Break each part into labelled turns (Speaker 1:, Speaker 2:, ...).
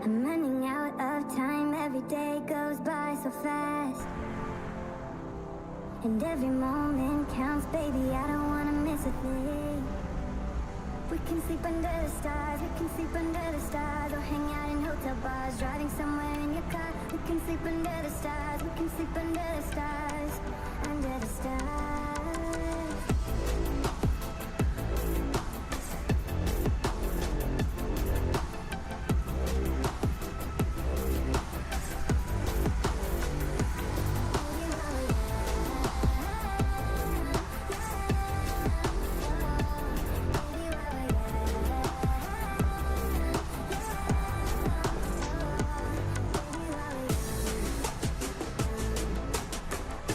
Speaker 1: I'm running out of time, every day goes by so fast. And every moment counts, baby, I don't wanna miss a thing. We can sleep under the stars, we can sleep under the stars, or hang out in hotel bars, driving somewhere in your car. We can sleep under the stars, we can sleep under the stars, under the stars.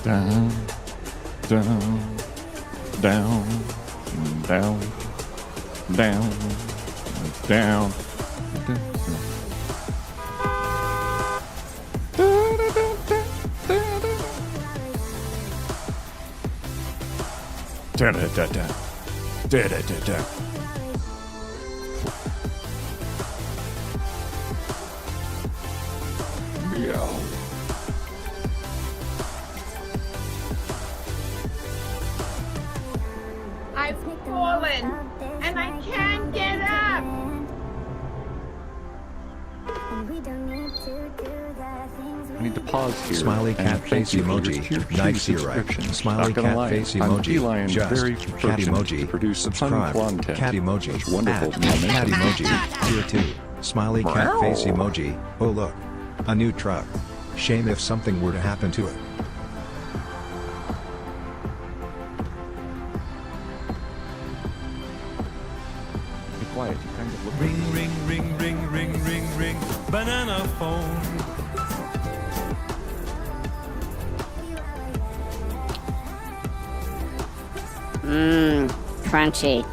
Speaker 2: Down, down, down, down, down, down, da da da da da da da da. Meow.
Speaker 3: I've fallen and I can't get up.
Speaker 2: I need to pause here.
Speaker 4: Smiley cat face emoji. Nice erection. Smiley cat face emoji. Just cat emoji. Subscribe. Cat emoji.
Speaker 2: Wonderful.
Speaker 4: Cat emoji. Tier 2. Smiley cat face emoji. Oh look. A new truck. Shame if something were to happen to it.
Speaker 2: Be quiet. You kind of look.
Speaker 5: Ring, ring, ring, ring, ring, ring, ring, banana phone.
Speaker 6: Crunchy.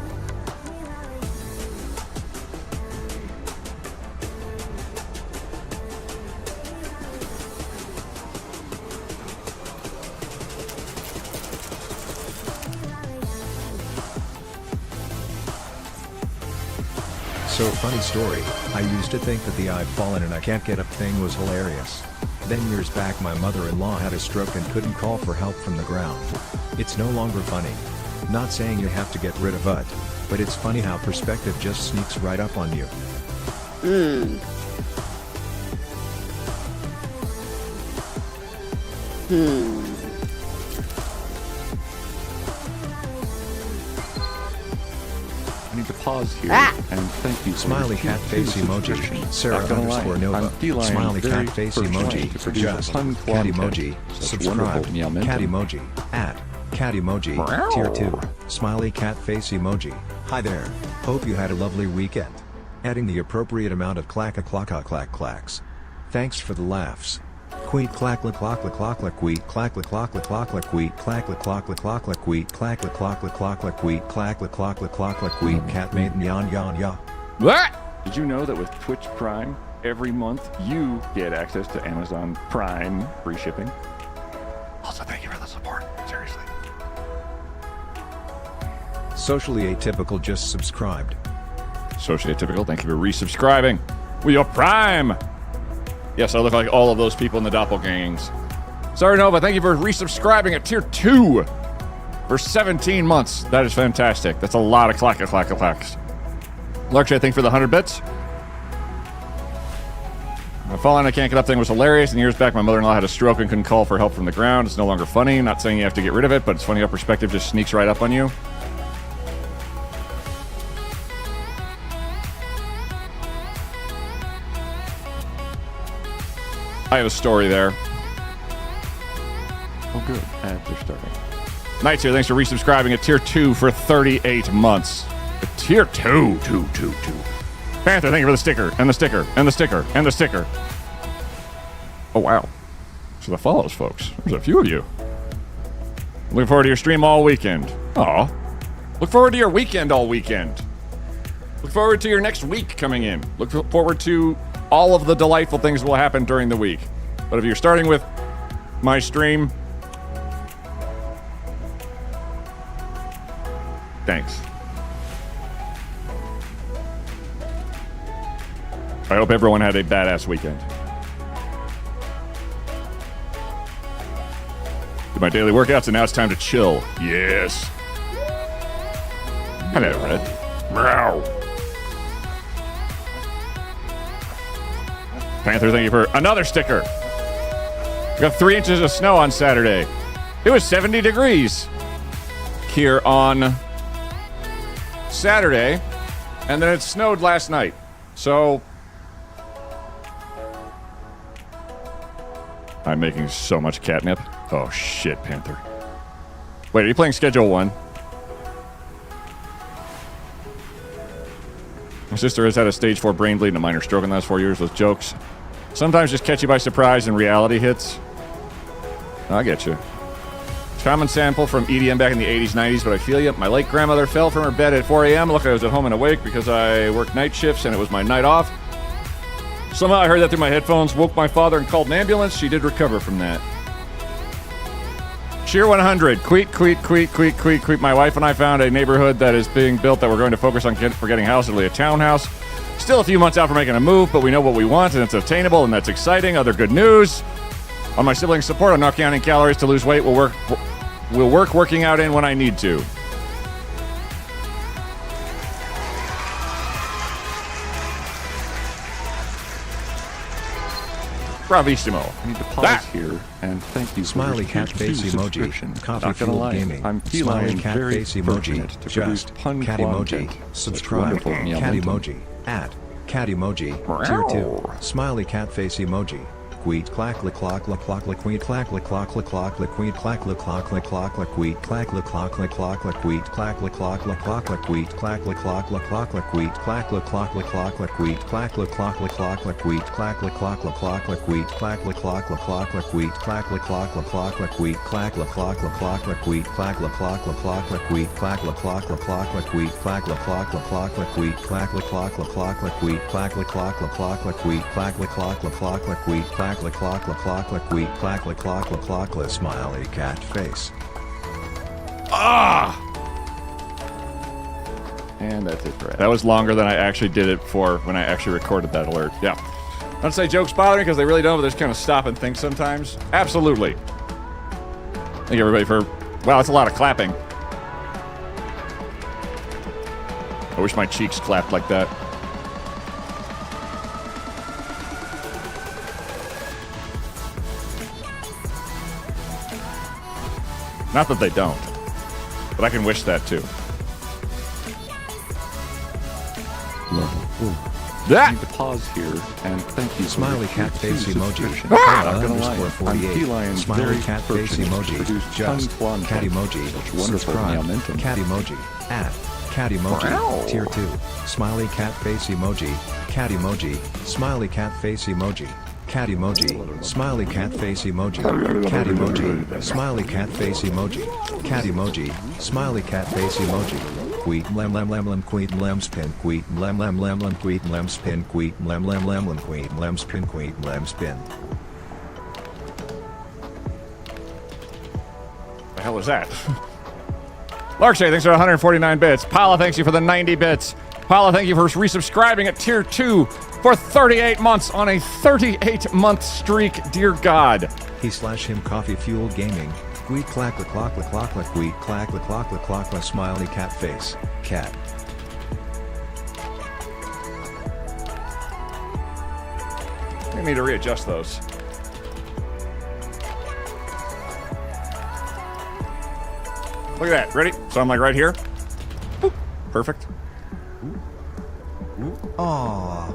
Speaker 4: So funny story, I used to think that the I've fallen and I can't get up thing was hilarious. Then years back my mother-in-law had a stroke and couldn't call for help from the ground. It's no longer funny. Not saying you have to get rid of it, but it's funny how perspective just sneaks right up on you.
Speaker 2: I need to pause here and thank you.
Speaker 4: Smiley cat face emoji. Sarah underscore Nova. Smiley cat face emoji. Just cat emoji. Subscribe. Cat emoji. At cat emoji. Tier 2. Smiley cat face emoji. Hi there. Hope you had a lovely weekend. Adding the appropriate amount of clack clacks. Thanks for the laughs. Queet clack la clock la clock la queet clack la clock la clock la queet clack la clock la clock la queet clack la clock la clock la queet clack la clock la clock la queet cat made yon yon ya.
Speaker 2: What? Did you know that with Twitch Prime, every month you get access to Amazon Prime free shipping? Also, thank you for the support. Seriously.
Speaker 4: Socially atypical just subscribed.
Speaker 2: Socially atypical, thank you for resubscribing. We are Prime. Yes, I look like all of those people in the doppelgangs. Sorry, Nova, thank you for resubscribing at Tier 2 for 17 months. That is fantastic. That's a lot of clacks. Larkshade, thank you for the 100 bits. My falling I can't get up thing was hilarious, and years back my mother-in-law had a stroke and couldn't call for help from the ground. It's no longer funny. Not saying you have to get rid of it, but it's funny how perspective just sneaks right up on you. I have a story there. Oh, good. Ads are starting. Knights here, thanks for resubscribing at Tier 2 for 38 months. At Tier 2. Panther, thank you for the sticker, and the sticker, and the sticker, and the sticker. Oh, wow. So the follows, folks. There's a few of you. Looking forward to your stream all weekend. Aw. Look forward to your weekend all weekend. Look forward to your next week coming in. Look forward to all of the delightful things will happen during the week. But if you're starting with my stream, thanks. I hope everyone had a badass weekend. Did my daily workouts, and now it's time to chill. Yes. Hello, Red. Meow. Panther, thank you for another sticker. We got 3 inches of snow on Saturday. It was 70 degrees here on Saturday, and then it snowed last night. So I'm making so much catnip. Oh shit, Panther. Wait, are you playing Schedule 1? My sister has had a stage 4 brain bleed and a minor stroke in the last 4 years. Those jokes sometimes just catch you by surprise and reality hits. I get you. Common sample from EDM back in the 80s, 90s, but I feel you. My late grandmother fell from her bed at 4 a.m. Look, I was at home and awake because I worked night shifts and it was my night off. Somehow I heard that through my headphones, woke my father and called an ambulance. She did recover from that. Cheer 100. Queet, queet, queet, queet, queet, queet. My wife and I found a neighborhood that is being built that we're going to focus on for getting a house. It'll be a townhouse. Still a few months out from making a move, but we know what we want and it's attainable and that's exciting. Other good news. On my siblings' support, I'm not counting calories to lose weight. We'll work working out in when I need to. Bravissimo.
Speaker 6: I need to pause here and thank you.
Speaker 4: Smiley cat face emoji. Coffee fueled gaming.
Speaker 6: I'm
Speaker 4: Smiley
Speaker 6: feeling
Speaker 4: cat
Speaker 6: very
Speaker 4: face emoji.
Speaker 6: fortunate to
Speaker 4: Just
Speaker 6: produce pun
Speaker 4: cat
Speaker 6: content.
Speaker 4: emoji.
Speaker 6: Such
Speaker 4: Subscribe.
Speaker 6: wonderful
Speaker 4: Cat
Speaker 6: momentum.
Speaker 4: emoji. At cat emoji. Tier 2. Smiley cat face emoji. Queet clack la clock la clock la queet clack la clock la clock la queet clack la clock la clock la queet clack la clock la clock la queet clack la clock la clock la queet clack la clock la clock la queet clack la clock la clock la queet clack la clock la clock la queet clack la clock la clock la queet clack la clock la clock la queet clack la clock la clock la queet clack la clock la clock la queet clack la clock la clock la queet clack la clock la clock la queet clack la clock la clock la queet clack la clock la clock la queet clack la clock la clock la queet clack la clock la clock la queet clack la clock la clock la queet clack la clock la clock la smiley cat face.
Speaker 2: Ah!
Speaker 6: And that's it for
Speaker 2: That was longer than I actually did it for when I actually recorded that alert. Yeah. I don't say jokes bother me because they really don't, but they just kind of stop and think sometimes. Absolutely. Thank you, everybody, for... Wow, that's a lot of clapping. I wish my cheeks clapped like that. Not that they don't, but I can wish that too.
Speaker 6: I need to pause here and thank you.
Speaker 4: Smiley cat face emoji.
Speaker 6: Not gonna lie, I'm
Speaker 4: 48.
Speaker 6: feline
Speaker 4: Smiley
Speaker 6: very
Speaker 4: cat face
Speaker 6: fortunate to
Speaker 4: emoji.
Speaker 6: produce
Speaker 4: Just
Speaker 6: pun
Speaker 4: cat emoji.
Speaker 6: Such wonderful
Speaker 4: Subscribe.
Speaker 6: momentum.
Speaker 4: Cat emoji. At cat emoji. Tier 2. Smiley cat face emoji. Cat emoji. Smiley cat face emoji. Cat emoji. Smiley cat face emoji. Cat emoji. Smiley cat face emoji. Cat emoji. Smiley cat face emoji. Queet lem lem lem lem queet lem spin queet lem lem lem lem queet lem spin queet lem lem lem lem queet lem spin queet lem spin.
Speaker 2: The hell is that? Larkshay, thanks for 149 bits. Paula, thanks you for the 90 bits. Paula, thank you for resubscribing at Tier 2 for 38 months on a 38-month streak. Dear God.
Speaker 4: He/him coffee fueled gaming. Queet clack la clock la clock la queet clack la clock la clock la smiley cat face. Cat.
Speaker 2: I need to readjust those. Look at that. Ready? So I'm like right here. Boop. Perfect.
Speaker 4: Aww.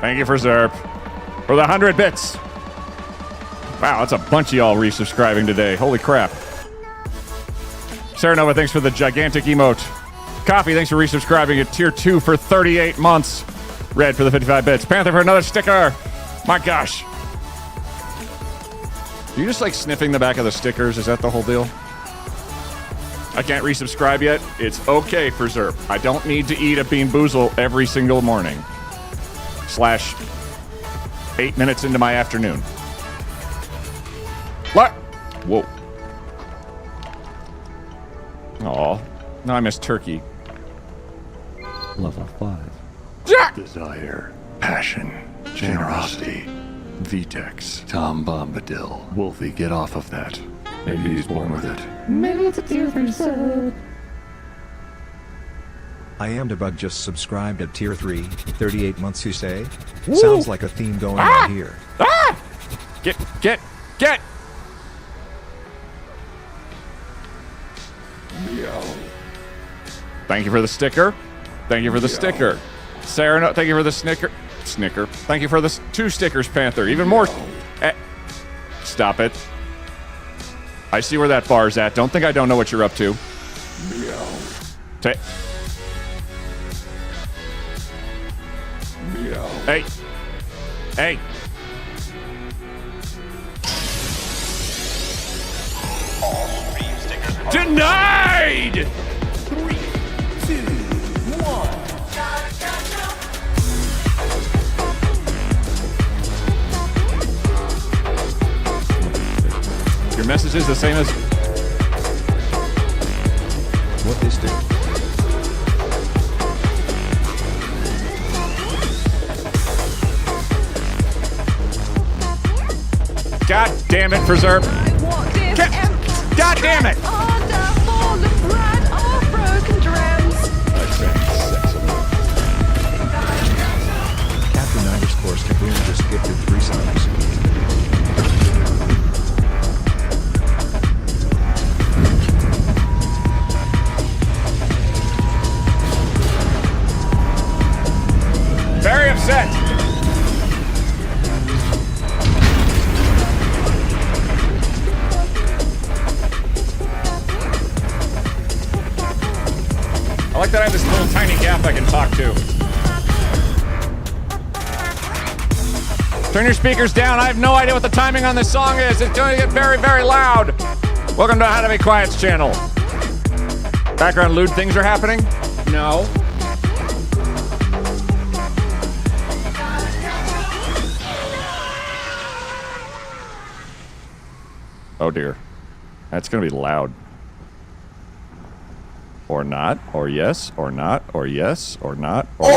Speaker 2: Thank you for Zerp. For the 100 bits. Wow, that's a bunch of y'all resubscribing today. Holy crap. Sarah Nova, thanks for the gigantic emote. Coffee, thanks for resubscribing at Tier 2 for 38 months. Red for the 55 bits. Panther for another sticker. My gosh. Are you just like sniffing the back of the stickers? Is that the whole deal? I can't resubscribe yet. It's okay for Zerp. I don't need to eat a Bean Boozle every single morning. / 8 minutes into my afternoon. What? Whoa. Aw. Now I miss turkey.
Speaker 6: Level 5. Desire, passion, generosity, Vitex, Tom Bombadil. Wolfie, get off of that. Maybe he's born with it.
Speaker 4: I am Debug just subscribed at tier 3, 38 months you say? Sounds like a theme going on here.
Speaker 2: Get! Thank you for the sticker. Thank you for the sticker. Sarah, no, thank you for the snicker. Thank you for the 2 stickers, Panther. Even more. Stop it. I see where that bar's at. Don't think I don't know what you're up to. Hey. Hey. Denied!
Speaker 5: 3, 2, 1.
Speaker 2: Your message is the same as...
Speaker 4: What this do?
Speaker 2: God damn it, Preserve. God damn it!
Speaker 4: Captain _ Kaboom just gifted 3 subs.
Speaker 2: Very upset. I like that I have this little tiny gap I can talk to. Turn your speakers down. I have no idea what the timing on this song is. It's going to get very, very loud. Welcome to How to Be Quiet's channel. Background lewd things are happening? No. Oh dear. That's going to be loud. Or not, or yes, or not, or yes, or not, or...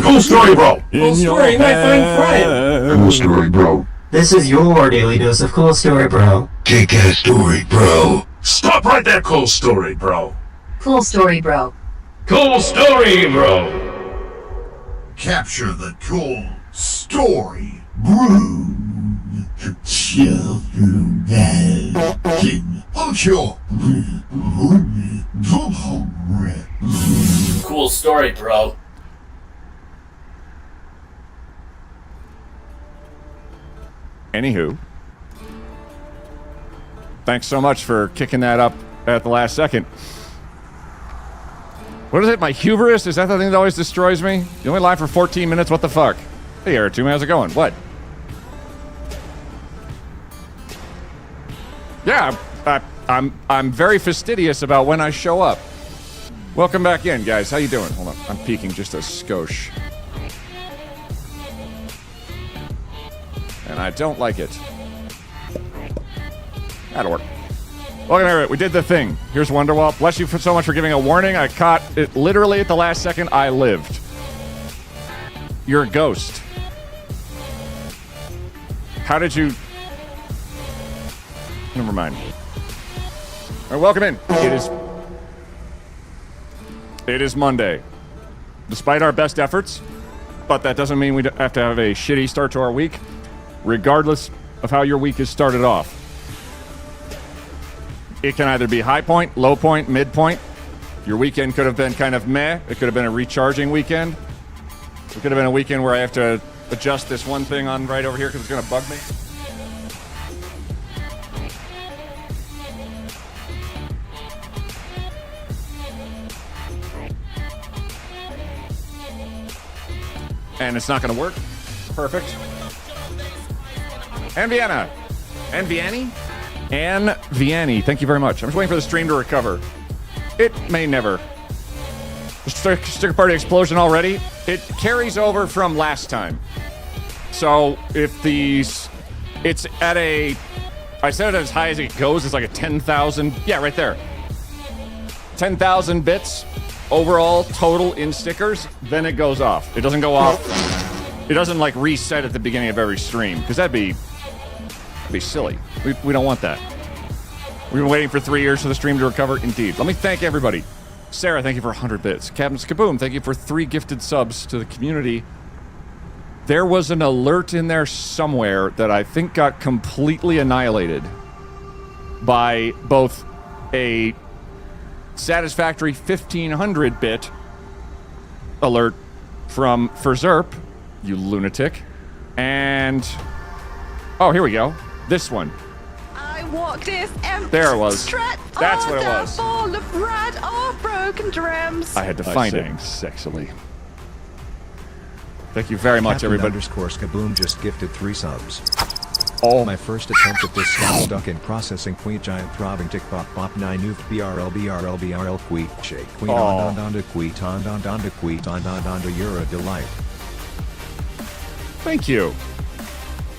Speaker 7: Cool story, bro.
Speaker 8: Cool story, my fine friend.
Speaker 7: Cool story, bro.
Speaker 8: This is your daily dose of cool story, bro.
Speaker 7: Kick-ass story, bro. Stop right there, cool story, bro.
Speaker 9: Cool story, bro.
Speaker 7: Cool story, bro.
Speaker 10: Capture the cool story, bro.
Speaker 8: Cool story, bro.
Speaker 2: Anywho, thanks so much for kicking that up at the last second. What is it? My hubris? Is that the thing that always destroys me? You only live for 14 minutes? What the fuck? Hey, Eric, how's it going? What? Yeah, I'm very fastidious about when I show up. Welcome back in, guys. How you doing? Hold on, I'm peeking just a skosh. And I don't like it. That'll work. Welcome, everyone. We did the thing. Here's Wonderwall. Bless you so much for giving a warning. I caught it literally at the last second. I lived. You're a ghost. How did you... Never mind. All right, welcome in. It is Monday. Despite our best efforts, but that doesn't mean we have to have a shitty start to our week, regardless of how your week is started off. It can either be high point, low point, midpoint. Your weekend could have been kind of meh. It could have been a recharging weekend. It could have been a weekend where I have to adjust this one thing on right over here because it's going to bug me. And it's not going to work. Perfect. And Vienna. And Vianney? Anne Vianney, thank you very much. I'm just waiting for the stream to recover. It may never. The sticker party explosion already. It carries over from last time. So if these, it's at a, I said it as high as it goes. It's like a 10,000. Yeah, right there. 10,000 bits overall total in stickers. Then it goes off. It doesn't go off. It doesn't like reset at the beginning of every stream because that'd be silly. We don't want that. We've been waiting for 3 years for the stream to recover. Indeed. Let me thank everybody. Sarah, thank you for 100 bits. Captain Skaboom, thank you for 3 gifted subs to the community. There was an alert in there somewhere that I think got completely annihilated by both a satisfactory 1500 bit alert from Ferzerp, you lunatic, and oh, here we go. This one.
Speaker 9: I walk this empty
Speaker 2: there it was.
Speaker 9: Stretch
Speaker 2: That's what it was.
Speaker 9: Full of red or broken drums.
Speaker 2: I had to find it sexily. Thank you very much, everybody.
Speaker 4: Underscore Skaboom just gifted 3 subs.
Speaker 2: Oh.
Speaker 4: My first attempt at this got stuck in processing queen giant throbbing tick bop bop 9 noof BRL queet shake queen on don queet on don queet on don you're a delight.
Speaker 2: Thank you.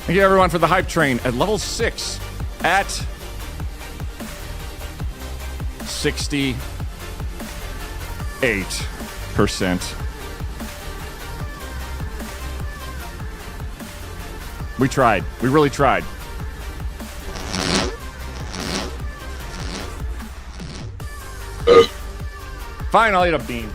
Speaker 2: Thank you everyone for the hype train at level 6 at 68%. We tried. We really tried. Fine, I'll eat a bean.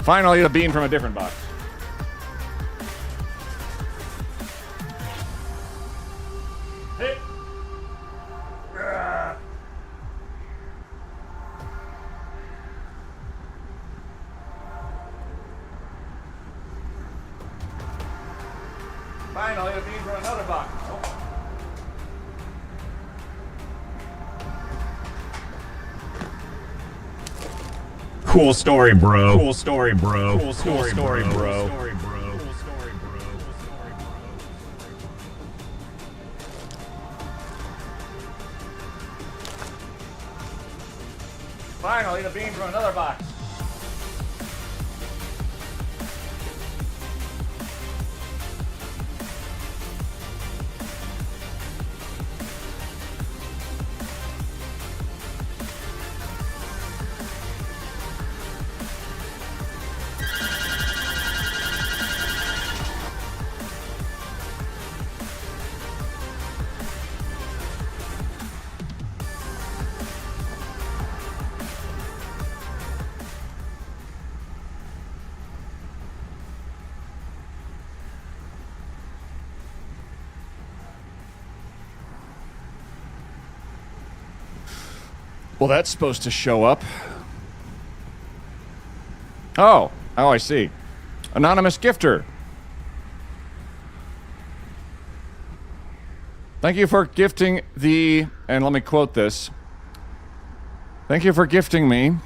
Speaker 2: Fine, I'll eat a bean from a different box. Hey. Fine, I'll eat a bean from another box.
Speaker 11: Cool story, bro. Cool story, bro. Cool story, bro.
Speaker 2: Fine, I'll eat a bean from another box. Well, that's supposed to show up. Oh, I see. Anonymous gifter. Thank you for gifting the, and let me quote this. Thank you for gifting me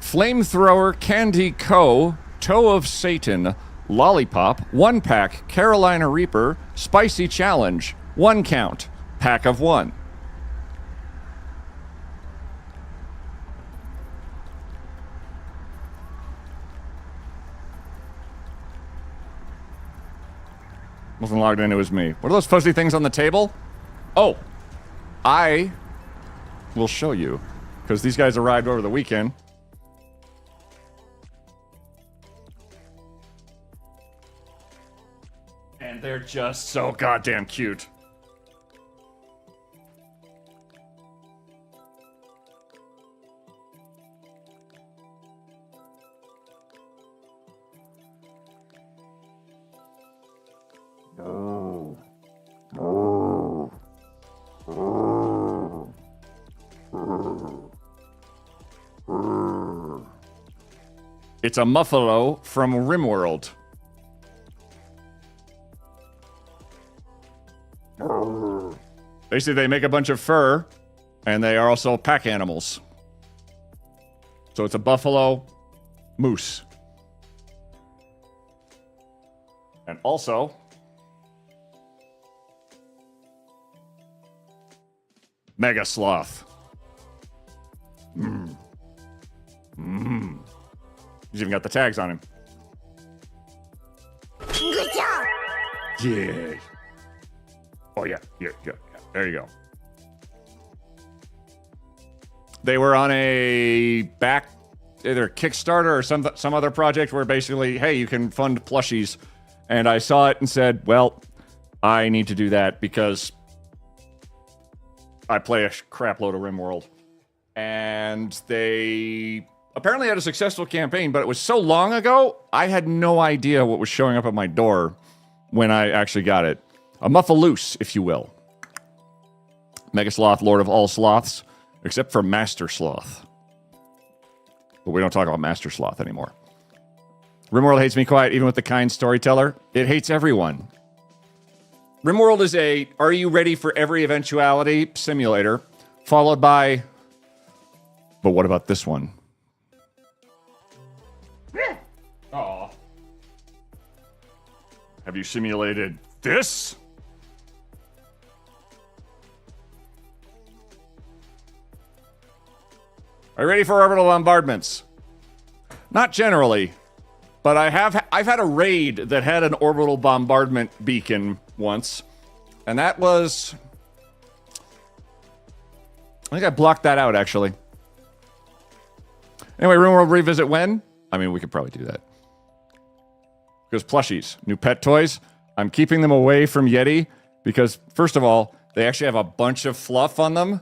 Speaker 2: Flamethrower Candy Co., Toe of Satan, Lollipop, 1-pack, Carolina Reaper, Spicy Challenge, 1 count. Pack of 1. Wasn't logged in, it was me. What are those fuzzy things on the table? Oh, I will show you, because these guys arrived over the weekend. And they're just so goddamn cute. It's a Muffalo from Rimworld. Basically, they make a bunch of fur, and they are also pack animals. So it's a buffalo moose. And also, mega sloth. He's even got the tags on him.
Speaker 1: Good job.
Speaker 2: Yeah. Oh, yeah. There you go. They were on either Kickstarter or some other project where basically, hey, you can fund plushies. And I saw it and said, well, I need to do that because I play a crap load of RimWorld. And they apparently had a successful campaign, but it was so long ago, I had no idea what was showing up at my door when I actually got it. A Muffaloose, if you will. Mega Sloth, Lord of all sloths, except for Master Sloth. But we don't talk about Master Sloth anymore. RimWorld hates me quiet, even with the kind storyteller. It hates everyone. RimWorld is a are you ready for every eventuality simulator, followed by, but what about this one? Aw. Have you simulated this? Are you ready for orbital bombardments? Not generally, but I've had a raid that had an orbital bombardment beacon once, and that was, I think I blocked that out actually. Anyway, RimWorld revisit when? I mean, we could probably do that. Because plushies, new pet toys. I'm keeping them away from Yeti because, first of all, they actually have a bunch of fluff on them,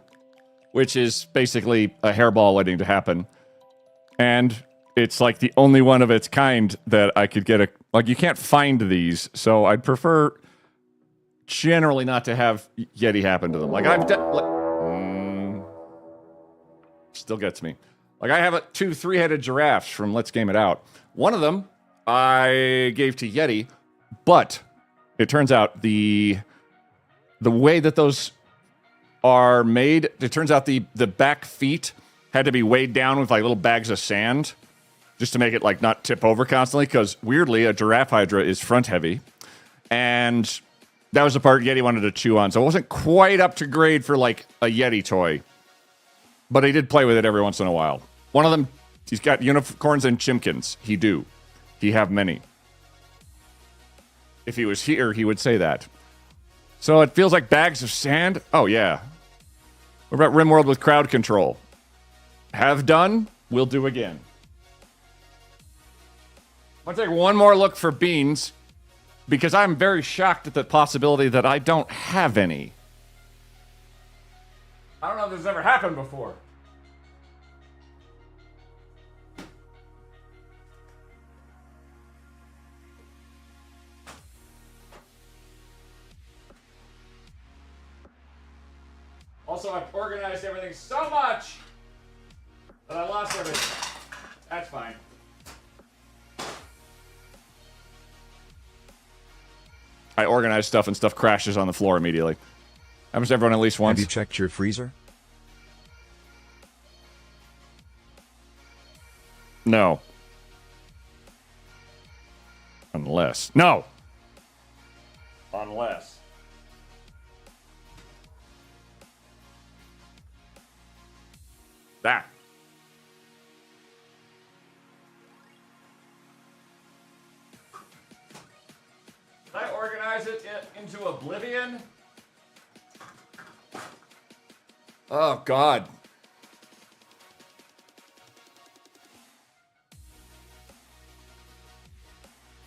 Speaker 2: which is basically a hairball waiting to happen. And it's like the only one of its kind that I could get like, you can't find these, so I'd prefer generally not to have Yeti happen to them. Like, still gets me. Like, I have two three-headed giraffes from Let's Game It Out. One of them I gave to Yeti, but it turns out the way that those are made, it turns out the back feet had to be weighed down with like little bags of sand just to make it like not tip over constantly, because weirdly a giraffe hydra is front heavy, and that was the part Yeti wanted to chew on, so it wasn't quite up to grade for like a Yeti toy, but he did play with it every once in a while. One of them, he's got unicorns and chimkins. He have many. If he was here, he would say that. So it feels like bags of sand. Oh, yeah. What about RimWorld with crowd control? Have done, will do again. I'm going to take one more look for beans, because I'm very shocked at the possibility that I don't have any. I don't know if this has ever happened before. Also, I've organized everything so much that I lost everything. That's fine. I organize stuff and stuff crashes on the floor immediately. Happens to everyone at least once.
Speaker 4: Have you checked your freezer?
Speaker 2: No. Unless. No! Unless. That. Did I organize it into oblivion? Oh, God.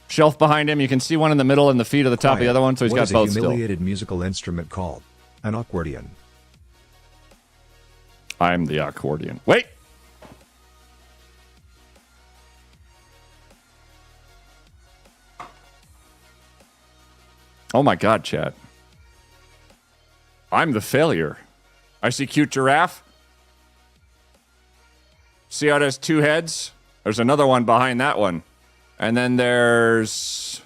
Speaker 2: Shelf behind him. You can see one in the middle and the feet of the top of the other one, so he's got both still.
Speaker 4: What is a humiliated musical instrument called? An accordion.
Speaker 2: I'm the accordion. Wait! Oh my God, chat. I'm the failure. I see cute giraffe. See how it has two heads? There's another one behind that one. And then there's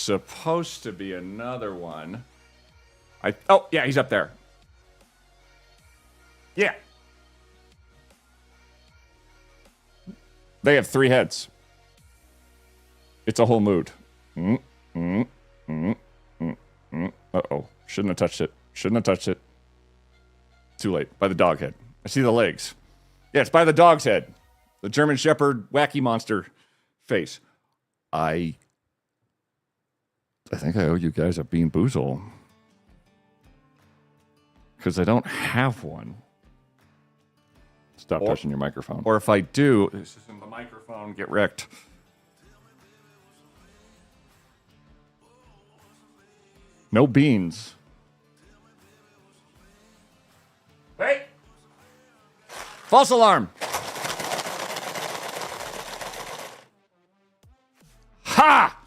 Speaker 2: supposed to be another one. Oh, yeah, he's up there. Yeah. They have 3 heads. It's a whole mood. Uh-oh. Shouldn't have touched it. Shouldn't have touched it. Too late. By the dog head. I see the legs. Yeah, it's by the dog's head. The German Shepherd wacky monster face. I think I owe you guys a Bean Boozle. Because I don't have one. Stop touching your microphone. Or if I do, this isn't the microphone, get wrecked. No beans. Hey! False alarm! Ha!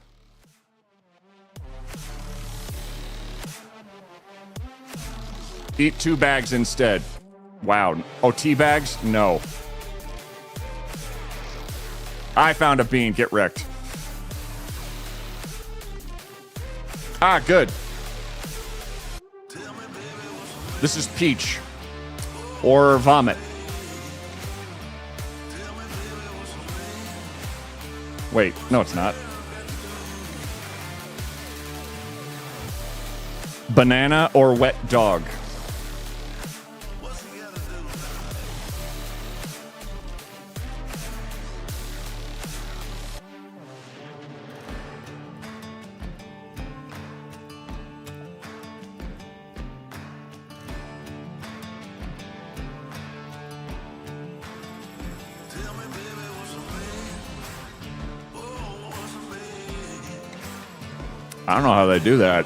Speaker 2: Eat 2 bags instead. Wow. Oh, tea bags? No. I found a bean. Get wrecked. Ah, good. This is peach. Or vomit. Wait, no, it's not. Banana or wet dog? I don't know how they do that.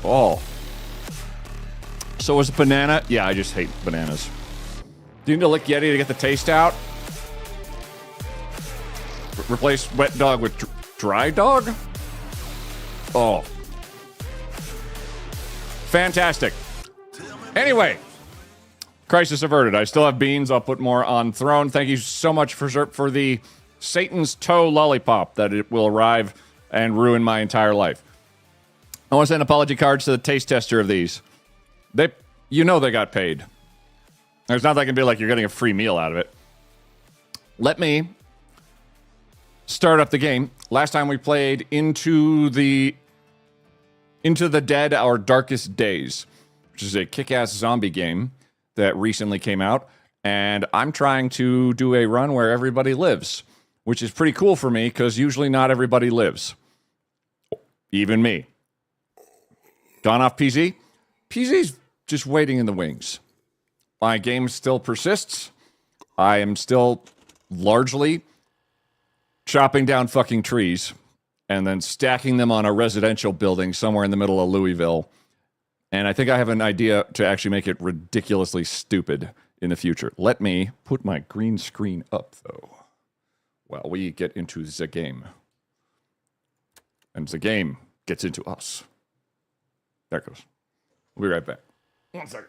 Speaker 2: Oh. So is banana? Yeah, I just hate bananas. Do you need to lick Yeti to get the taste out? Replace wet dog with dry dog? Oh. Fantastic. Anyway, crisis averted. I still have beans. I'll put more on throne. Thank you so much for the Satan's toe lollipop that it will arrive and ruin my entire life. I want to send apology cards to the taste tester of these. You know they got paid. There's nothing I can be like, you're getting a free meal out of it. Let me start up the game. Last time we played Into the Dead, Our Darkest Days, which is a kick-ass zombie game that recently came out, and I'm trying to do a run where everybody lives, which is pretty cool for me, because usually not everybody lives. Even me. Gone off PZ? PZ's just waiting in the wings. My game still persists. I am still largely chopping down fucking trees and then stacking them on a residential building somewhere in the middle of Louisville. And I think I have an idea to actually make it ridiculously stupid in the future. Let me put my green screen up, though, while we get into the game. And the game gets into us. There it goes. We'll be right back. 1 second.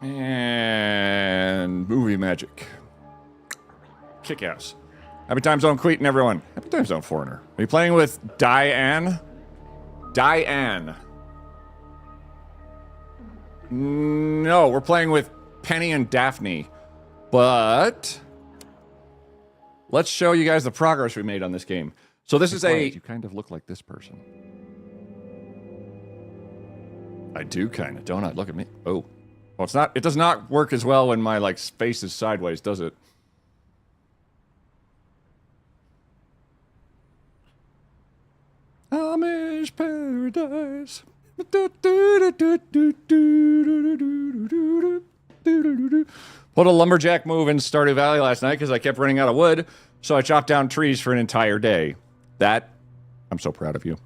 Speaker 2: And movie magic. Kick-ass. Happy Time Zone Queetin', everyone. Happy Time Zone Foreigner. Are you playing with Diane? Diane. No, we're playing with Penny and Daphne. But let's show you guys the progress we made on this game. So this is You kind of look like this person. I do kind of, don't I? Look at me. Oh. Well, it's not. It does not work as well when my face is sideways, does it? Amish paradise. Pulled a lumberjack move in Stardew Valley last night because I kept running out of wood, so I chopped down trees for an entire day. I'm so proud of you.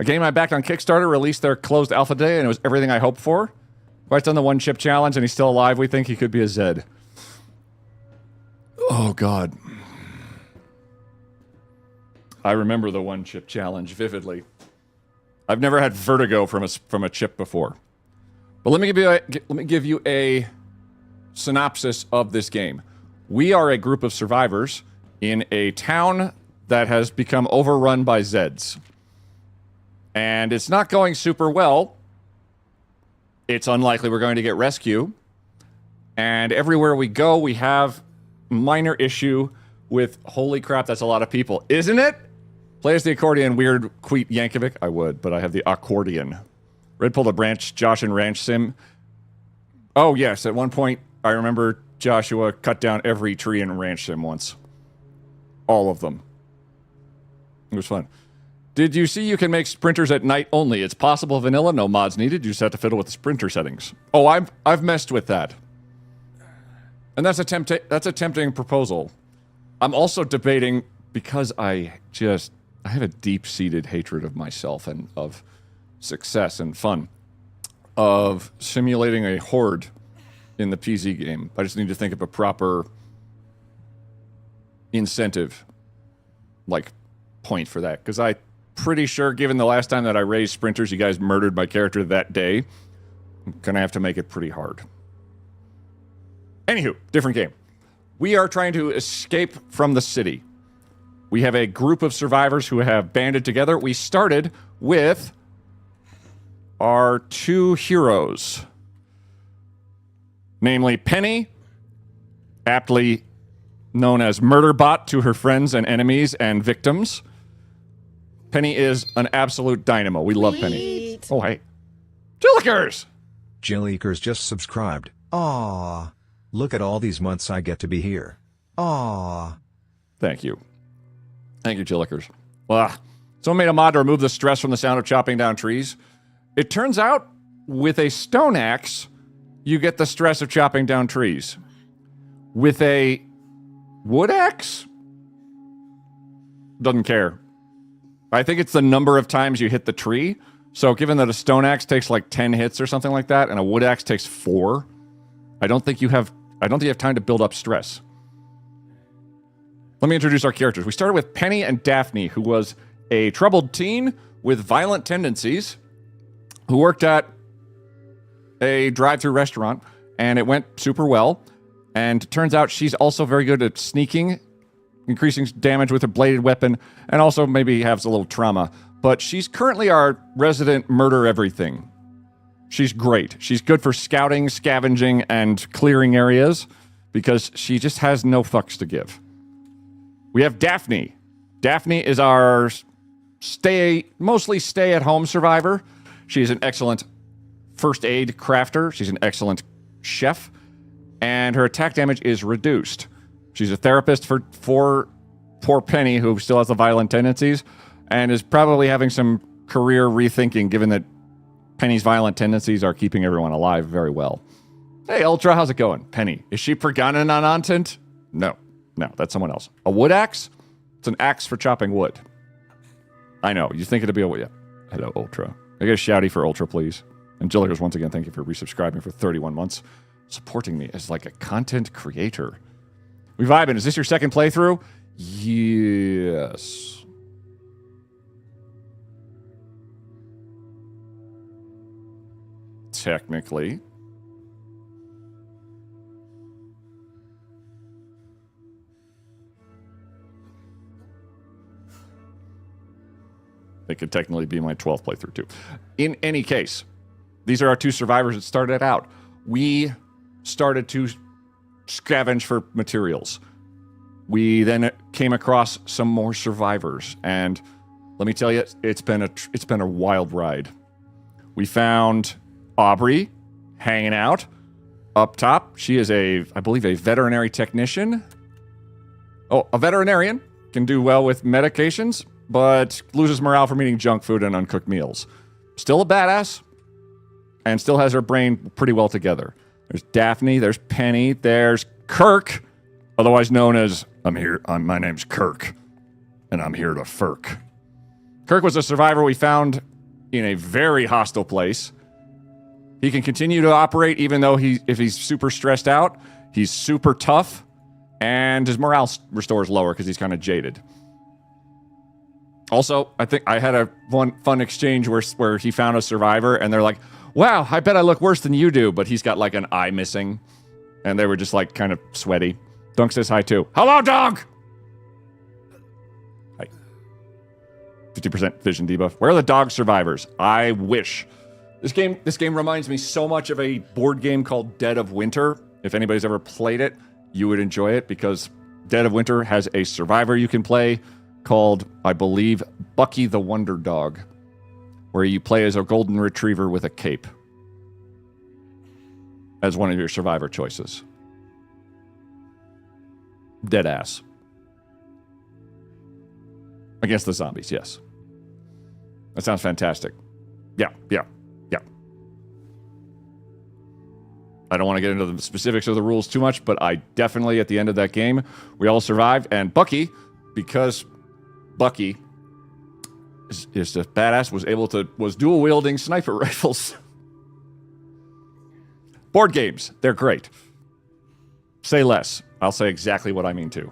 Speaker 2: A game I backed on Kickstarter released their closed alpha day, and it was everything I hoped for. Quite's done the one chip challenge, and he's still alive. We think he could be a Zed. Oh, God. I remember the one chip challenge vividly. I've never had vertigo from a chip before. But let me give you a synopsis of this game. We are a group of survivors in a town that has become overrun by Zeds. And it's not going super well. It's unlikely we're going to get rescue. And everywhere we go, we have minor issue with, holy crap, that's a lot of people. Isn't it? Play as the accordion, weird Queet Yankovic. I would, but I have the accordion. Red pulled a branch, Josh and Ranch Sim. Oh, yes, at one point, I remember Joshua cut down every tree in Ranch Sim once. All of them. It was fun. Did you see you can make sprinters at night only? It's possible vanilla, no mods needed. You just have to fiddle with the sprinter settings. Oh, I've messed with that. And that's a tempting proposal. I'm also debating, because I have a deep-seated hatred of myself and of success and fun, of simulating a horde in the PZ game. I just need to think of a proper incentive, like, point for that. Because I'm pretty sure, given the last time that I raised sprinters, you guys murdered my character that day. I'm going to have to make it pretty hard. Anywho, different game. We are trying to escape from the city. We have a group of survivors who have banded together. We started with our two heroes, namely Penny, aptly known as Murderbot to her friends and enemies and victims. Penny is an absolute dynamo. We love Penny. Oh, hey. Jillikers!
Speaker 4: Jillikers just subscribed. Aww. Look at all these months I get to be here. Aww.
Speaker 2: Thank you. Thank you, Jillikers. Well, someone made a mod to remove the stress from the sound of chopping down trees. It turns out, with a stone axe, you get the stress of chopping down trees. With a wood axe? Doesn't care. I think it's the number of times you hit the tree. So given that a stone axe takes like 10 hits or something like that, and a wood axe takes 4, I don't think you have time to build up stress. Let me introduce our characters. We started with Penny and Daphne, who was a troubled teen with violent tendencies, who worked at a drive-thru restaurant, and it went super well. And it turns out she's also very good at sneaking, increasing damage with a bladed weapon, and also maybe has a little trauma. But she's currently our resident murder everything. She's great. She's good for scouting, scavenging, and clearing areas because she just has no fucks to give. We have Daphne. Daphne is our mostly stay-at-home survivor. She's an excellent first aid crafter. She's an excellent chef. And her attack damage is reduced. She's a therapist for poor Penny, who still has the violent tendencies, and is probably having some career rethinking, given that Penny's violent tendencies are keeping everyone alive very well. Hey, Ultra, how's it going? Penny, is she Pergana-non-ontent? No, that's someone else. A wood axe? It's an axe for chopping wood. I know, you think it'd be a wood. Yeah. Hello, Ultra. I get a shouty for Ultra, please. And Jillikers, once again, thank you for resubscribing for 31 months, supporting me as like a content creator. We vibing. Is this your second playthrough? Yes. Technically. It could technically be my 12th playthrough, too. In any case, these are our two survivors that started out. We started to scavenge for materials. We then came across some more survivors, and let me tell you, it's been a wild ride. We found Aubrey hanging out up top. She is I believe a veterinary technician. Oh, a veterinarian can do well with medications, but loses morale from eating junk food and uncooked meals. Still a badass, and still has her brain pretty well together. There's Daphne, there's Penny, there's Kirk, otherwise known as, my name's Kirk, and I'm here to furk. Kirk was a survivor we found in a very hostile place. He can continue to operate even though if he's super stressed out. He's super tough, and his morale restores lower because he's kind of jaded. Also, I think I had a fun exchange where he found a survivor, and they're like, wow, I bet I look worse than you do, but he's got like an eye missing, and they were just like kind of sweaty. Dunk says hi too. Hello, Dunk! Hi. 50% vision debuff. Where are the dog survivors? I wish. This game reminds me so much of a board game called Dead of Winter. If anybody's ever played it, you would enjoy it because Dead of Winter has a survivor you can play called, I believe, Bucky the Wonder Dog, where you play as a golden retriever with a cape as one of your survivor choices. Dead ass. Against the zombies, yes. That sounds fantastic. Yeah. I don't want to get into the specifics of the rules too much, but I definitely, at the end of that game, we all survived. And Bucky, because Bucky is just badass, was dual-wielding sniper rifles. Board games, they're great. Say less. I'll say exactly what I mean too.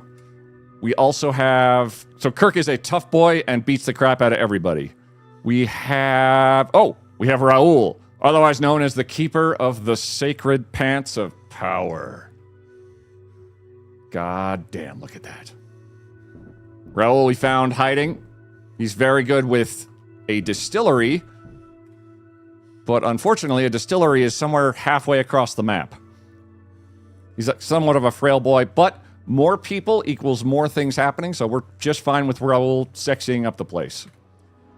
Speaker 2: We also have... So Kirk is a tough boy and beats the crap out of everybody. We have Raul, otherwise known as the Keeper of the Sacred Pants of Power. God damn, look at that. Raul we found hiding. He's very good with a distillery, but unfortunately a distillery is somewhere halfway across the map. He's somewhat of a frail boy, but more people equals more things happening, so we're just fine with Raul sexying up the place.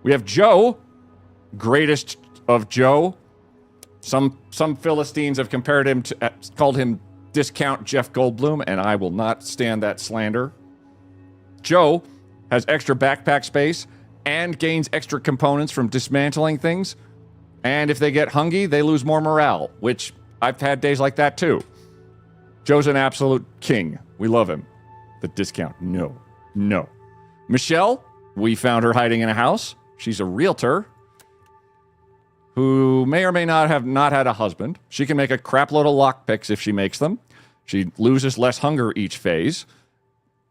Speaker 2: We have Joe, greatest of Joe. Some Philistines have compared him to, called him discount Jeff Goldblum, and I will not stand that slander. Joe has extra backpack space and gains extra components from dismantling things. And if they get hungry, they lose more morale, which I've had days like that too. Joe's an absolute king. We love him. The discount, no. Michelle, we found her hiding in a house. She's a realtor who may or may not have not had a husband. She can make a crap load of lockpicks if she makes them. She loses less hunger each phase,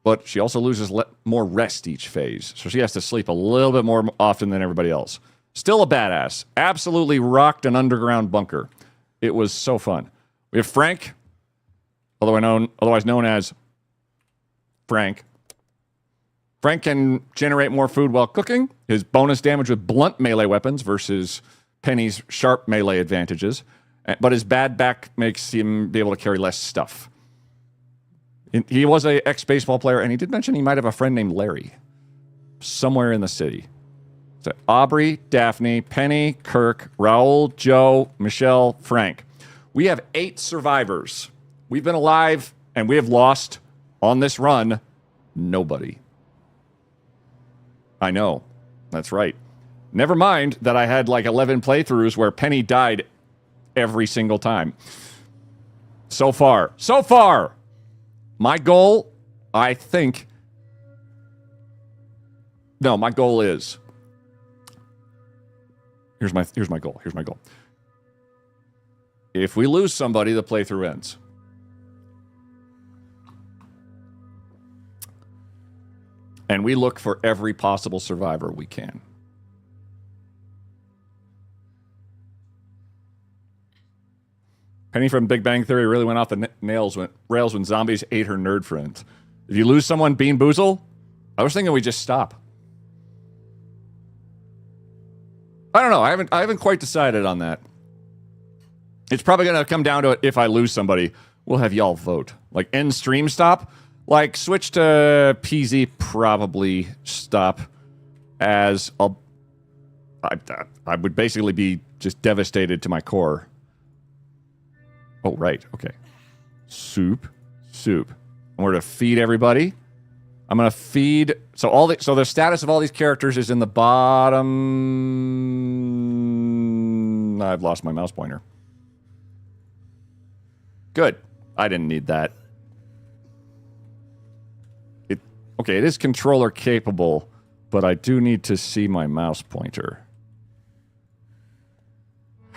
Speaker 2: but she also loses more rest each phase. So she has to sleep a little bit more often than everybody else. Still a badass. Absolutely rocked an underground bunker. It was so fun. We have Frank, otherwise known as Frank. Frank can generate more food while cooking. His bonus damage with blunt melee weapons versus Penny's sharp melee advantages. But his bad back makes him be able to carry less stuff. He was an ex-baseball player, and he did mention he might have a friend named Larry somewhere in the city. So Aubrey, Daphne, Penny, Kirk, Raul, Joe, Michelle, Frank. We have 8 survivors. We've been alive, and we have lost on this run nobody. I know. That's right. Never mind that I had like 11 playthroughs where Penny died every single time. So far. My goal, I think... No, my goal is... Here's my goal. If we lose somebody, the playthrough ends. And we look for every possible survivor we can. Penny from Big Bang Theory really went off the rails when zombies ate her nerd friends. If you lose someone, Bean Boozle, I was thinking we just stop. I don't know. I haven't quite decided on that. It's probably going to come down to it. If I lose somebody, we'll have y'all vote. Like end stream stop. Like switch to PZ probably stop, as I would basically be just devastated to my core. Oh right, okay. Soup. And we're to feed everybody. I'm gonna feed. So the status of all these characters is in the bottom. I've lost my mouse pointer. Good. I didn't need that. Okay, it is controller capable, but I do need to see my mouse pointer.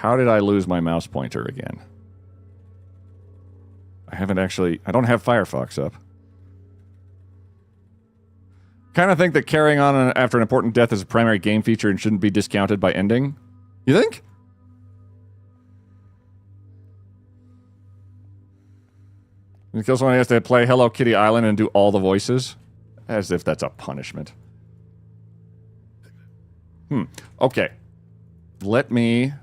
Speaker 2: How did I lose my mouse pointer again? I don't have Firefox up. Kind of think that carrying on after an important death is a primary game feature and shouldn't be discounted by ending. You think? When you kill someone, he has to play Hello Kitty Island and do all the voices? As if that's a punishment. Okay. Let me...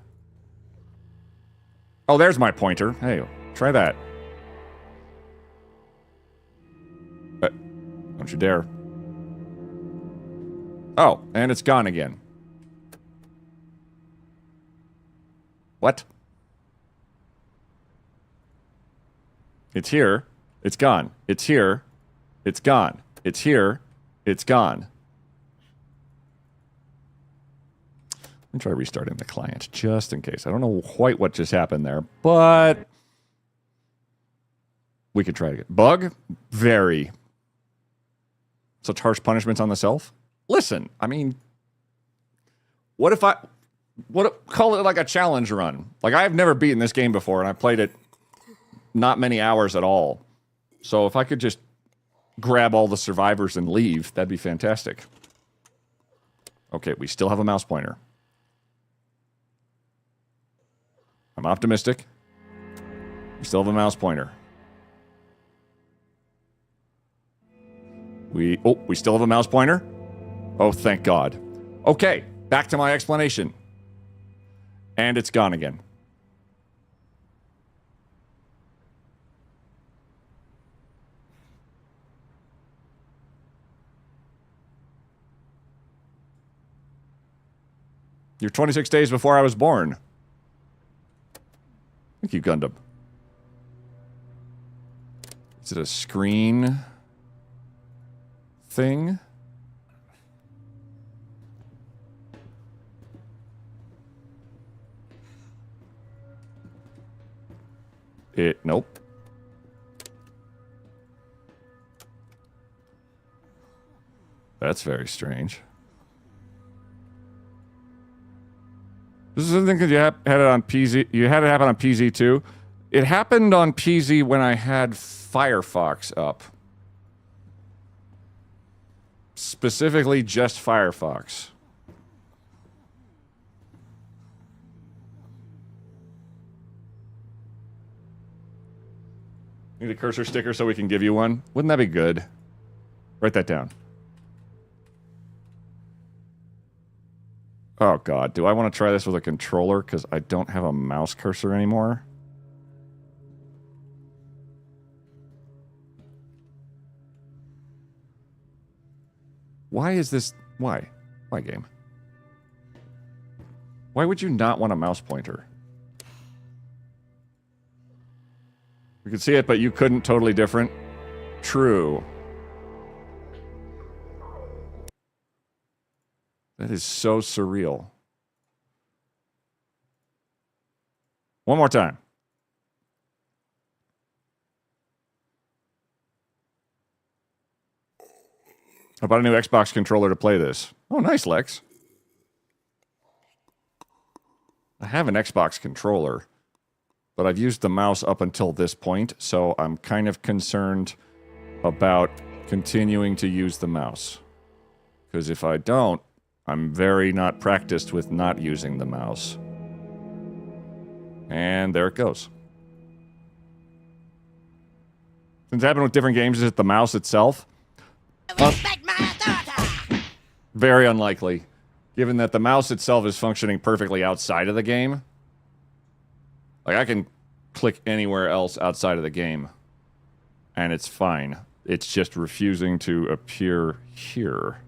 Speaker 2: Oh, there's my pointer. Hey, try that. Don't you dare. Oh, and it's gone again. What? It's here. It's gone. It's here. It's gone. It's here. It's gone. Let me try restarting the client, just in case. I don't know quite what just happened there, but... we could try it again. Bug? Very. Such harsh punishments on the self? Listen, I mean... What if call it like a challenge run. Like, I've never beaten this game before, and I played it not many hours at all. So if I could just grab all the survivors and leave, that'd be fantastic. Okay, we still have a mouse pointer. I'm optimistic. We still have a mouse pointer. We still have a mouse pointer? Oh, thank God. Okay, back to my explanation. And it's gone again. You're 26 days before I was born. Thank you, Gundam. Is it a screen thing? Nope. That's very strange. This is something because you had it on PZ. You had it happen on PZ too. It happened on PZ when I had Firefox up. Specifically, just Firefox. Need a cursor sticker so we can give you one? Wouldn't that be good? Write that down. Oh God, do I want to try this with a controller because I don't have a mouse cursor anymore? Why is this... Why? Why, game? Why would you not want a mouse pointer? We could see it, but you couldn't. Totally different. True. That is so surreal. One more time. I bought a new Xbox controller to play this. Oh, nice, Lex. I have an Xbox controller, but I've used the mouse up until this point, so I'm kind of concerned about continuing to use the mouse. Because if I don't, I'm very not practiced with not using the mouse. And there it goes. Since it's happened with different games, is it the mouse itself? Respect my authority. Very unlikely, given that the mouse itself is functioning perfectly outside of the game. Like, I can click anywhere else outside of the game, and it's fine. It's just refusing to appear here.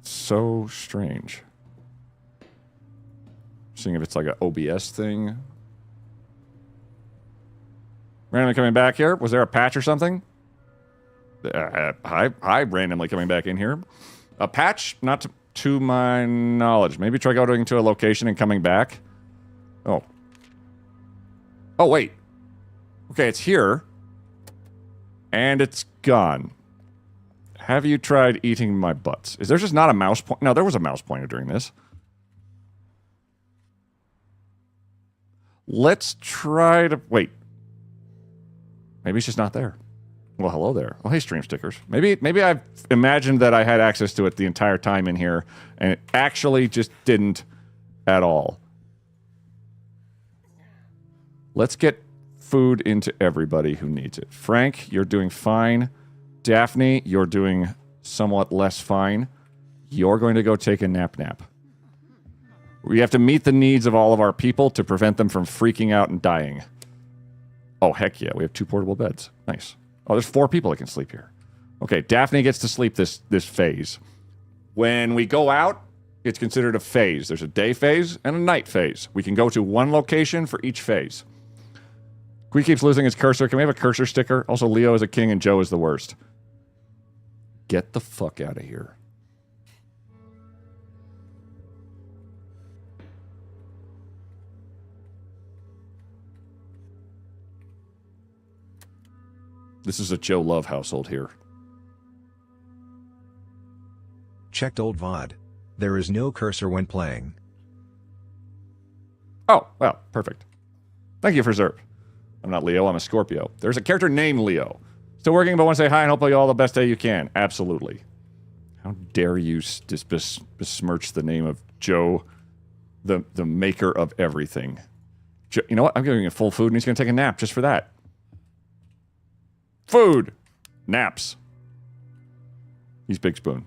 Speaker 2: So strange. Seeing if it's like an OBS thing. Randomly coming back here? Was there a patch or something? Hi, randomly coming back in here. A patch? Not to my knowledge. Maybe try going to a location and coming back. Oh. Oh, wait. Okay, it's here. And it's gone. Have you tried eating my butts? Is there just not a mouse point? No, there was a mouse pointer during this. Let's try to... Wait. Maybe it's just not there. Well, hello there. Oh, hey, stream stickers. Maybe I've imagined that I had access to it the entire time in here, and it actually just didn't at all. Let's get food into everybody who needs it. Frank, you're doing fine. Daphne, you're doing somewhat less fine. You're going to go take a nap. We have to meet the needs of all of our people to prevent them from freaking out and dying. Oh, heck yeah. We have 2 portable beds. Nice. Oh, there's 4 people that can sleep here. Okay, Daphne gets to sleep this phase. When we go out, it's considered a phase. There's a day phase and a night phase. We can go to one location for each phase. Qui keeps losing his cursor. Can we have a cursor sticker? Also, Leo is a king and Joe is the worst. Get the fuck out of here. This is a Joe Love household here.
Speaker 4: Checked old VOD. There is no cursor when playing.
Speaker 2: Oh, well, perfect. Thank you for Zerp. I'm not Leo, I'm a Scorpio. There's a character named Leo. Still working, but want to say hi and hope you all the best day you can. Absolutely. How dare you besmirch the name of Joe, the maker of everything. Joe, you know what? I'm giving him full food and he's going to take a nap just for that. Food. Naps. He's Big Spoon.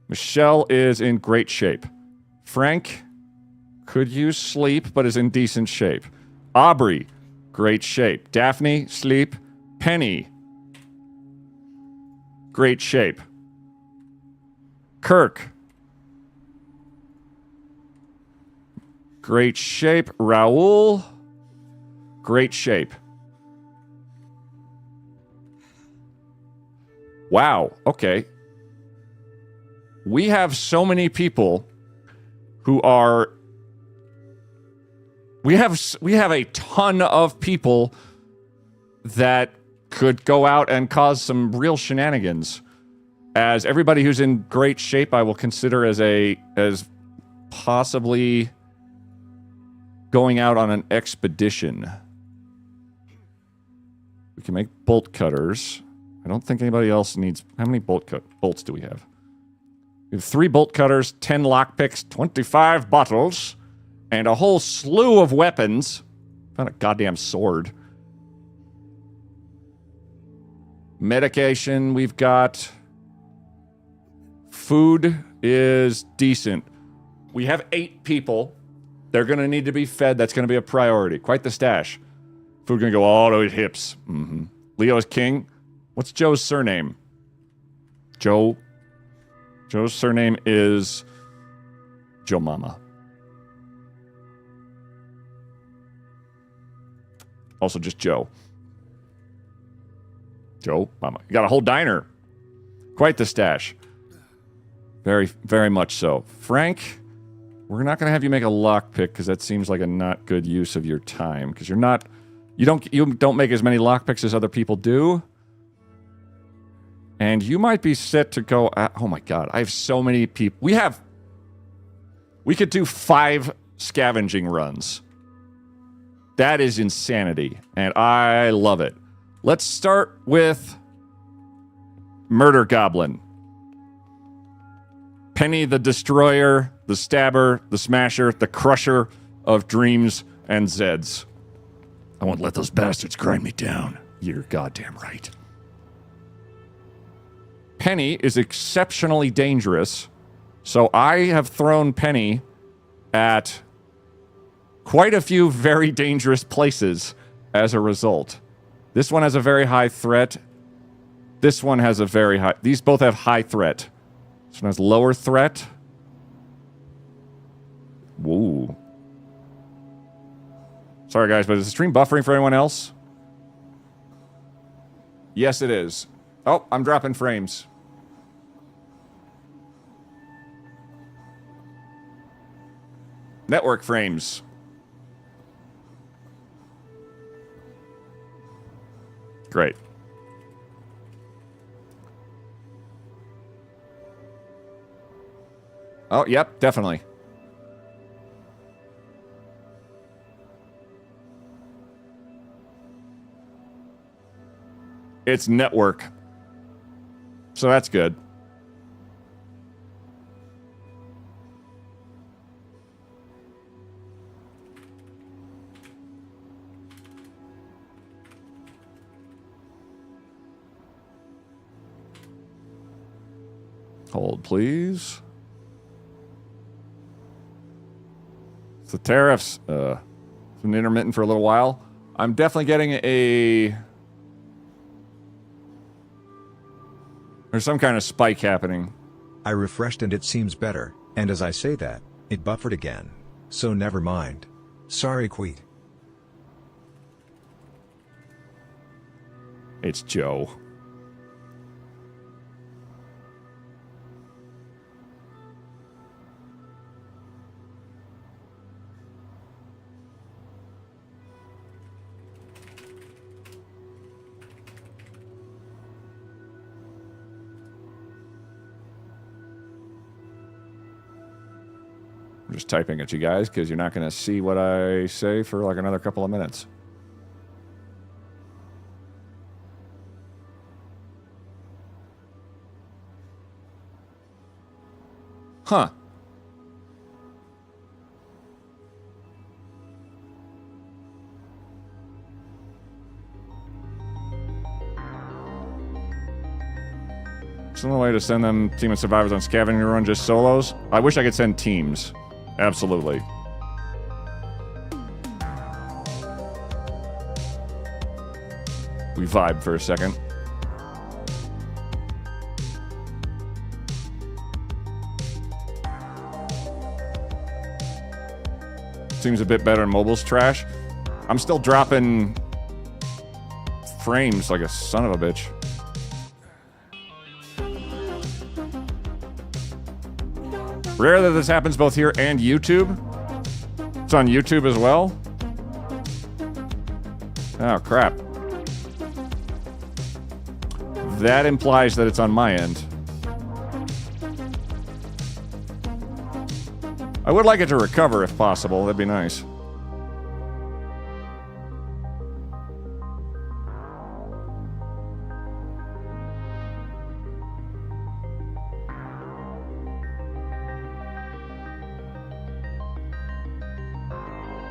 Speaker 2: Michelle is in great shape. Frank could use sleep, but is in decent shape. Aubrey, great shape. Daphne, sleep. Penny, great shape. Kirk, great shape. Raul, great shape. Wow, okay. We have so many people who are... We have a ton of people that could go out and cause some real shenanigans. As everybody who's in great shape, I will consider as possibly going out on an expedition. We can make bolt cutters. I don't think anybody else needs... How many bolts do we have? We have 3 bolt cutters, 10 lockpicks, 25 bottles, and a whole slew of weapons. Found a goddamn sword. Medication, we've got... Food is decent. We have 8 people. They're going to need to be fed. That's going to be a priority. Quite the stash. Food going to go all the way to hips. Mm-hmm. Leo is king. What's Joe's surname? Joe. Joe's surname is Joe Mama. Also just Joe. Joe Mama. You got a whole diner. Quite the stash. Very, very much so. Frank, we're not going to have you make a lockpick because that seems like a not good use of your time. Because you don't make as many lockpicks as other people do. And you might be set to go... oh my god, I have so many people. We could do 5 scavenging runs. That is insanity. And I love it. Let's start with... Murder Goblin. Penny the Destroyer, the Stabber, the Smasher, the Crusher of Dreams and Zeds. I won't let those bastards grind me down. You're goddamn right. Penny is exceptionally dangerous, so I have thrown Penny at quite a few very dangerous places as a result. This one has a very high threat. This one has a very high... These both have high threat. This one has lower threat. Whoa. Sorry, guys, but is the stream buffering for anyone else? Yes, it is. Oh, I'm dropping frames. Network frames. Great. Oh, yep, definitely. its network. So that's good. Hold, please. The tariffs, been intermittent for a little while. I'm definitely getting there's some kind of spike happening.
Speaker 4: I refreshed and it seems better, and as I say that, it buffered again. So never mind. Sorry, Queet.
Speaker 2: It's Joe. I'm just typing at you guys because you're not going to see what I say for like another couple of minutes. Huh. Is there no way to send them team of survivors on scavenger run just solos? I wish I could send teams. Absolutely. We vibe for a second. Seems a bit better. Mobile's trash. I'm still dropping frames like a son of a bitch. Rare that this happens both here and YouTube. It's on YouTube as well. Oh, crap. That implies that it's on my end. I would like it to recover if possible. That'd be nice.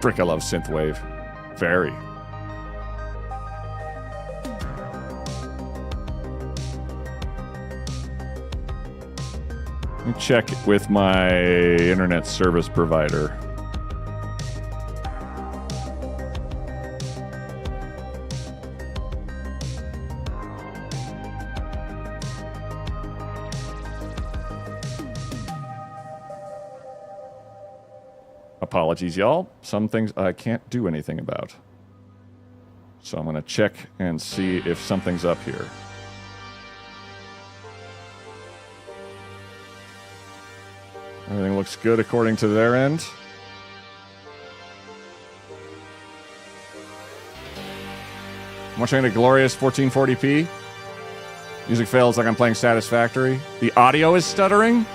Speaker 2: Frick, I love synthwave. Very. Let me check with my internet service provider. Apologies, y'all. Some things I can't do anything about. So I'm going to check and see if something's up here. Everything looks good according to their end. I'm watching a glorious 1440p. Music fails like I'm playing Satisfactory. The audio is stuttering.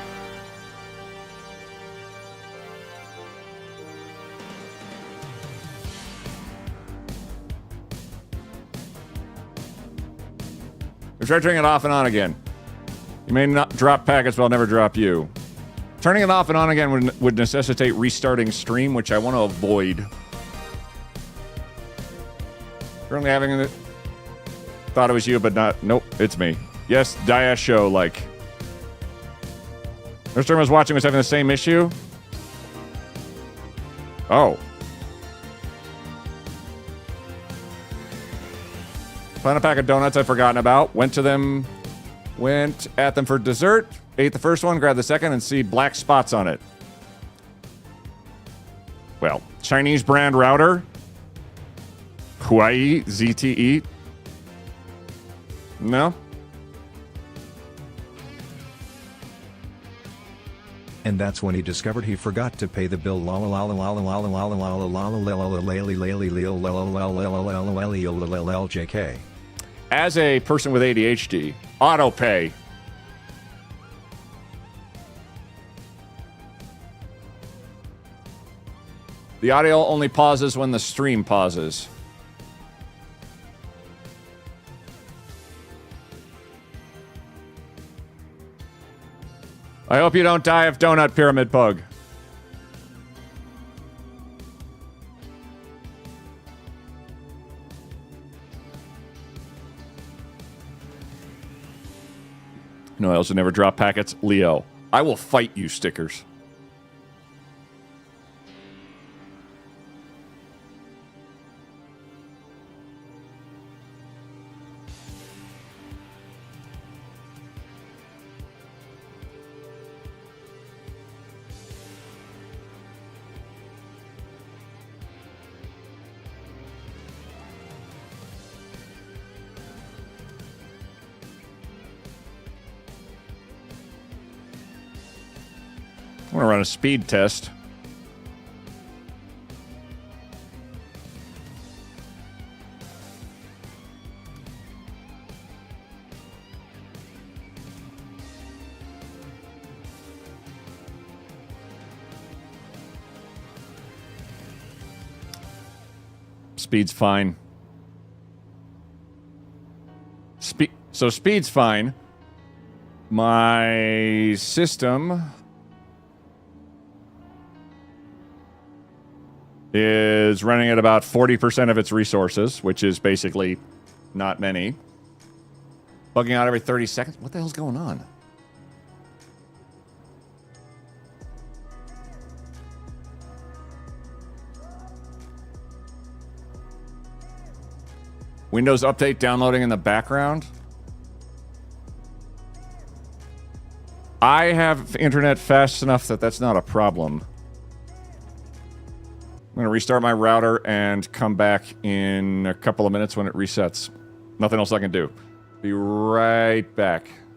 Speaker 2: Try turning it off and on again. You may not drop packets, but I'll never drop you. Turning it off and on again would necessitate restarting stream, which I want to avoid. Currently having it. Thought it was you, but not. Nope, it's me. Yes, Dayash show, like. First time I was watching was having the same issue. Oh. Found a pack of donuts I'd forgotten about. Went at them for dessert. Ate the first one, grabbed the second, and see black spots on it. Well, Chinese brand router. Huawei ZTE. No?
Speaker 4: And that's when he discovered he forgot to pay the bill. JK.
Speaker 2: As a person with ADHD, auto pay. The audio only pauses when the stream pauses. I hope you don't die of donut pyramid pug. No, I also never drop packets. Leo, I will fight you, stickers. I'm gonna run a speed test. Speed's fine. So speed's fine. My system is running at about 40% of its resources, which is basically not many. Bugging out every 30 seconds? What the hell's going on? Windows Update downloading in the background. I have internet fast enough that that's not a problem. I'm going to restart my router and come back in a couple of minutes when it resets. Nothing else I can do. Be right back.